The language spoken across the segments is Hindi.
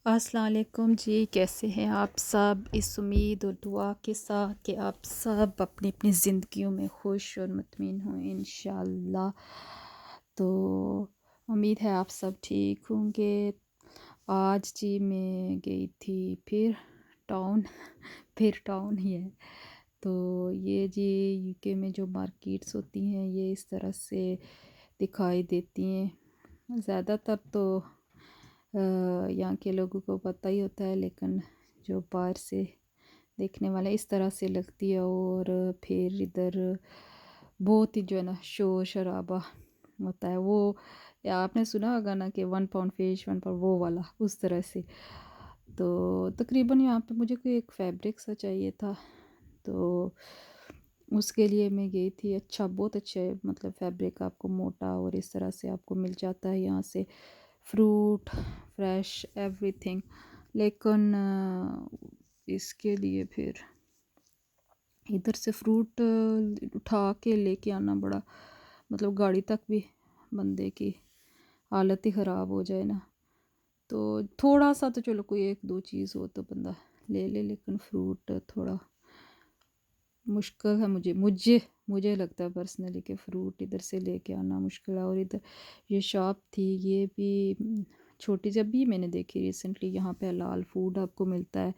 अस्सलाम वालेकुम जी। कैसे हैं आप सब? इस उम्मीद और दुआ के साथ कि आप सब अपनी अपनी ज़िंदगियों में खुश और मुतमिन हों इंशाअल्लाह। तो उम्मीद है आप सब ठीक होंगे। आज जी मैं गई थी फिर टाउन फिर टाउन ही है। तो ये जी यूके में जो मार्केट्स होती हैं ये इस तरह से दिखाई देती हैं। ज़्यादातर तो यहाँ के लोगों को पता ही होता है, लेकिन जो बाहर से देखने वाले इस तरह से लगती है। और फिर इधर बहुत ही जो है ना शोर शराबा होता है। वो या आपने सुना होगा ना कि 1 पाउंड फिश 1 पाउंड, वो वाला उस तरह से। तो तकरीबन यहाँ पे मुझे कोई एक फैब्रिक सा चाहिए था, तो उसके लिए मैं गई थी। अच्छा, बहुत अच्छा है, मतलब फैब्रिक आपको मोटा और इस तरह से आपको मिल जाता है यहाँ से। Fruit fresh everything. लेकिन इसके लिए फिर इधर से फ्रूट उठा के लेके आना बड़ा, मतलब गाड़ी तक भी बंदे की हालत ही ख़राब हो जाए ना। तो थोड़ा सा तो चलो कोई एक दो चीज़ हो तो बंदा ले ले, लेकिन फ्रूट थोड़ा मुश्किल है। मुझे मुझे लगता है पर्सनली कि फ़्रूट इधर से लेके आना मुश्किल है। और इधर ये शॉप थी, ये भी छोटी, जब भी मैंने देखी रिसेंटली। यहाँ पे हलाल फूड आपको मिलता है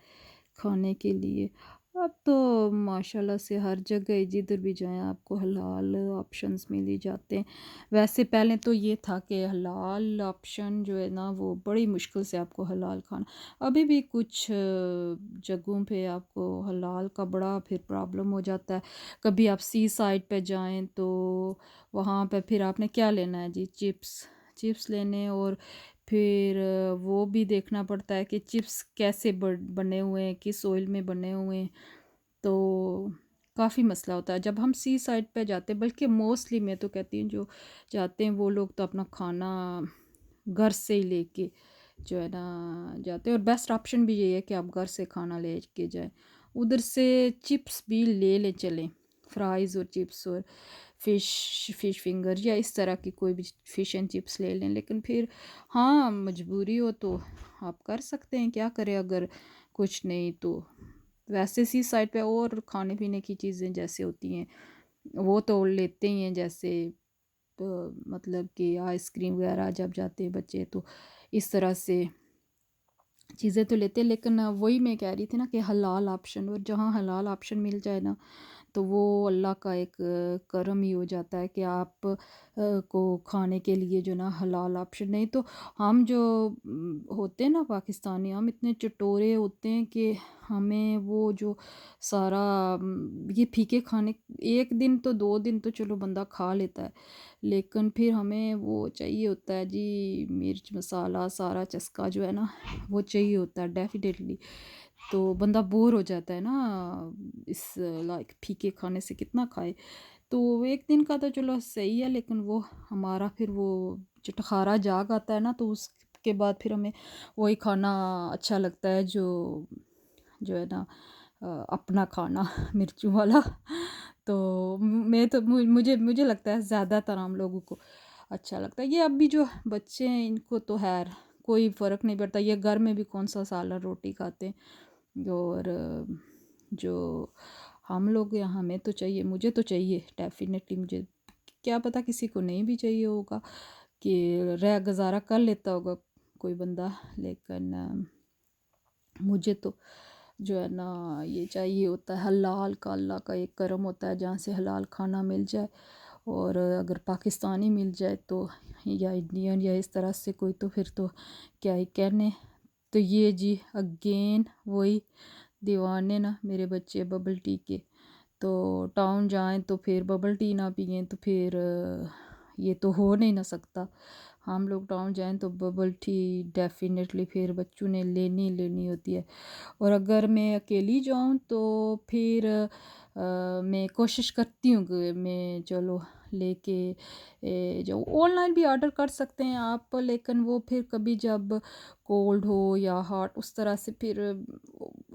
खाने के लिए। अब तो माशाल्लाह से हर जगह जिधर भी जाएं आपको हलाल ऑप्शंस मिल ही जाते हैं। वैसे पहले तो ये था कि हलाल ऑप्शन जो है ना वो बड़ी मुश्किल से आपको हलाल खाना। अभी भी कुछ जगहों पे आपको हलाल का बड़ा फिर प्रॉब्लम हो जाता है। कभी आप सी साइड पे जाएं तो वहाँ पे फिर आपने क्या लेना है जी, चिप्स चिप्स लेने। और फिर वो भी देखना पड़ता है कि चिप्स कैसे बने हुए हैं, किस ऑयल में बने हुए हैं। तो काफ़ी मसला होता है जब हम सी साइड पे जाते हैं। बल्कि मोस्टली मैं तो कहती हूँ जो जाते हैं वो लोग तो अपना खाना घर से ही लेके जो है ना जाते हैं। और बेस्ट ऑप्शन भी यही है कि आप घर से खाना ले के जाएं। उधर से चिप्स भी ले ले चलें, फ्राइज़ और चिप्स और फ़िश फिंगर या इस तरह की कोई भी फ़िश एंड चिप्स ले लें। लेकिन फिर हाँ, मजबूरी हो तो आप कर सकते हैं, क्या करें अगर कुछ नहीं तो। वैसे सी साइड पे और खाने पीने की चीज़ें जैसे होती हैं वो तो लेते ही हैं। जैसे मतलब कि आइसक्रीम वगैरह जब जाते हैं बच्चे तो इस तरह से चीज़ें तो लेते हैं। लेकिन वही मैं कह रही थी ना कि हलाल ऑप्शन, और जहाँ हलाल ऑप्शन मिल जाए ना तो वो अल्लाह का एक करम ही हो जाता है कि आप को खाने के लिए जो ना हलाल ऑप्शन। नहीं तो हम जो होते हैं ना पाकिस्तानी, हम इतने चटोरे होते हैं कि हमें वो जो सारा ये फीके खाने, एक दिन तो 2 दिन तो चलो बंदा खा लेता है, लेकिन फिर हमें वो चाहिए होता है जी, मिर्च मसाला सारा चस्का जो है ना वो चाहिए होता है डेफिनेटली। तो बंदा बोर हो जाता है ना इस लाइक फीके खाने से, कितना खाए। तो एक दिन का तो चलो सही है, लेकिन वो हमारा फिर वो चटखारा जाग आता है ना, तो उसके बाद फिर हमें वही खाना अच्छा लगता है जो जो है ना अपना खाना मिर्चों वाला। तो मैं तो मुझे मुझे लगता है ज़्यादातर आम लोगों को अच्छा लगता है। ये अब भी जो बच्चे हैं इनको तो खैर कोई फ़र्क नहीं पड़ता, ये घर में भी कौन सा सालन रोटी खाते हैं। और जो हम लोग यहाँ, हमें तो चाहिए, मुझे तो चाहिए डेफिनेटली। मुझे क्या पता किसी को नहीं भी चाहिए होगा, कि रह गुज़ारा कर लेता होगा कोई बंदा, लेकिन मुझे तो जो है ना ये चाहिए होता है। हलाल का अल्लाह का एक करम होता है जहाँ से हलाल खाना मिल जाए। और अगर पाकिस्तानी मिल जाए तो, या इंडियन या इस तरह से कोई, तो फिर तो क्या ही कहने। तो ये जी अगेन वही दीवाने ना मेरे बच्चे बबल टी के। तो टाउन जाएं तो फिर बबल टी ना पिएं तो फिर ये तो हो नहीं ना सकता। हम लोग टाउन जाएं तो बबल टी डेफिनेटली फिर बच्चों ने लेनी लेनी होती है। और अगर मैं अकेली जाऊं तो फिर मैं कोशिश करती हूँ कि मैं चलो लेके जो ऑनलाइन भी ऑर्डर कर सकते हैं आप, लेकिन वो फिर कभी जब कोल्ड हो या हॉट उस तरह से फिर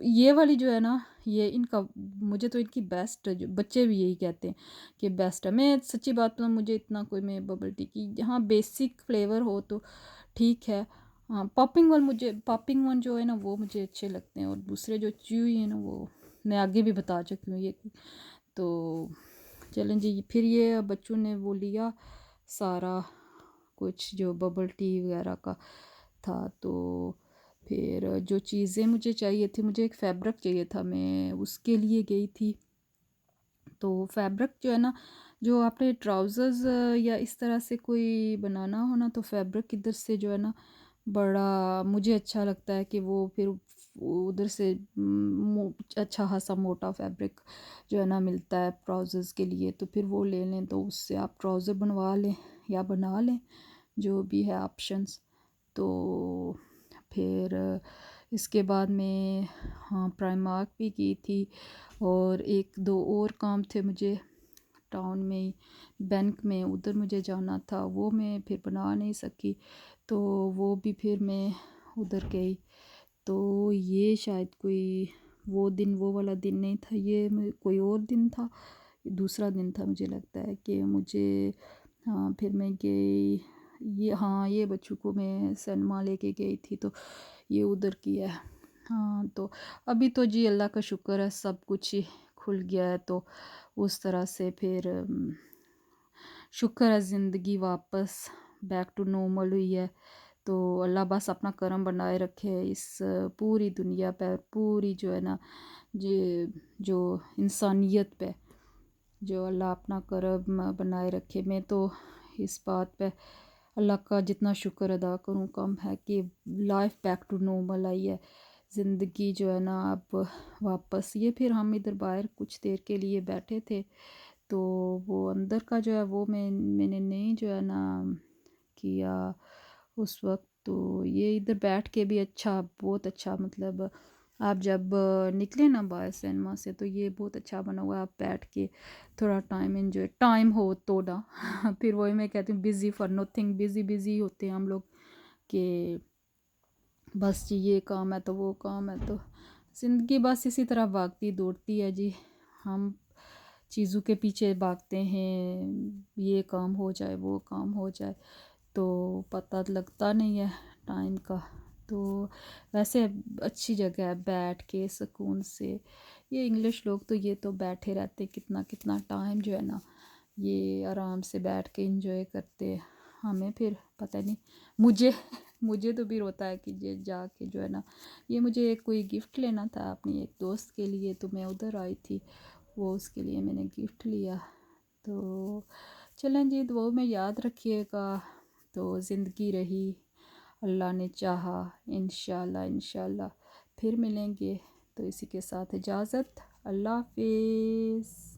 ये वाली जो है ना ये इनका, मुझे तो इनकी बेस्ट, जो बच्चे भी यही कहते हैं कि बेस्ट है। मैं सच्ची बात तो मुझे इतना कोई, मैं बबल टी की जहाँ बेसिक फ्लेवर हो तो ठीक है, हाँ, पॉपिंग वन जो है ना वो मुझे अच्छे लगते हैं, और दूसरे जो च्यूई है ना वो मैं आगे भी बता चुकी हूँ ये। तो चलें जी, फिर ये बच्चों ने वो लिया सारा कुछ जो बबल टी वगैरह का था। तो फिर जो चीज़ें मुझे चाहिए थी, मुझे एक फैब्रिक चाहिए था, मैं उसके लिए गई थी। तो फैब्रिक जो है ना, जो आपने ट्राउज़र्स या इस तरह से कोई बनाना हो ना, तो फैब्रिक इधर से जो है ना बड़ा मुझे अच्छा लगता है कि वो फिर उधर से अच्छा खासा मोटा फैब्रिक जो है ना मिलता है ट्राउज़र्स के लिए, तो फिर वो ले लें, तो उससे आप ट्राउज़र बनवा लें या बना लें, जो भी है ऑप्शंस। तो फिर इसके बाद में हाँ प्राइमार्क भी की थी, और एक दो और काम थे मुझे टाउन में ही, बैंक में, उधर मुझे जाना था, वो मैं फिर बना नहीं सकी, तो वो भी फिर मैं उधर गई। तो ये शायद कोई वो दिन, वो वाला दिन नहीं था, ये कोई और दिन था, दूसरा दिन था मुझे लगता है कि मुझे। हाँ फिर मैं गई, ये हाँ ये बच्चों को मैं सिनेमा लेके गई थी, तो ये उधर किया है। हाँ तो अभी तो जी अल्लाह का शुक्र है सब कुछ ही खुल गया है, तो उस तरह से फिर शुक्र है ज़िंदगी वापस बैक टू नॉर्मल हुई है। तो अल्लाह बस अपना करम बनाए रखे इस पूरी दुनिया पे, पूरी जो है ना जे जो इंसानियत पे, जो अल्लाह अपना करम बनाए रखे। मैं तो इस बात पे अल्लाह का जितना शुक्र अदा करूँ कम है कि लाइफ बैक टू नॉर्मल आई है, ज़िंदगी जो है ना अब वापस। ये फिर हम इधर बाहर कुछ देर के लिए बैठे थे, तो वो अंदर का जो है वो मैंने नहीं जो है ना किया उस वक्त। तो ये इधर बैठ के भी अच्छा, बहुत अच्छा, मतलब आप जब निकले ना बाहर सिनेमा से, तो ये बहुत अच्छा बना हुआ है, आप बैठ के थोड़ा टाइम एंजॉय, टाइम हो तो ना फिर वही मैं कहती हूँ busy for nothing, busy busy होते हैं हम लोग कि बस जी ये काम है तो वो काम है, तो ज़िंदगी बस इसी तरह भागती दौड़ती है जी। हम चीज़ों के पीछे भागते हैं, ये काम हो जाए वो काम हो जाए, तो पता लगता नहीं है टाइम का। तो वैसे अच्छी जगह है बैठ के सुकून से, ये इंग्लिश लोग तो ये तो बैठे रहते कितना कितना टाइम जो है ना, ये आराम से बैठ के एंजॉय करते। हमें फिर पता नहीं, मुझे मुझे तो भी होता है कि ये जाके जो है ना, ये मुझे एक कोई गिफ्ट लेना था अपनी एक दोस्त के लिए, तो मैं उधर आई थी, वो उसके लिए मैंने गिफ्ट लिया। तो चलें जी, दुआ में याद रखिएगा। तो ज़िंदगी रही, अल्लाह ने चाहा, इंशाल्लाह इंशाल्लाह फिर मिलेंगे। तो इसी के साथ इजाज़त, अल्लाह हाफिज़।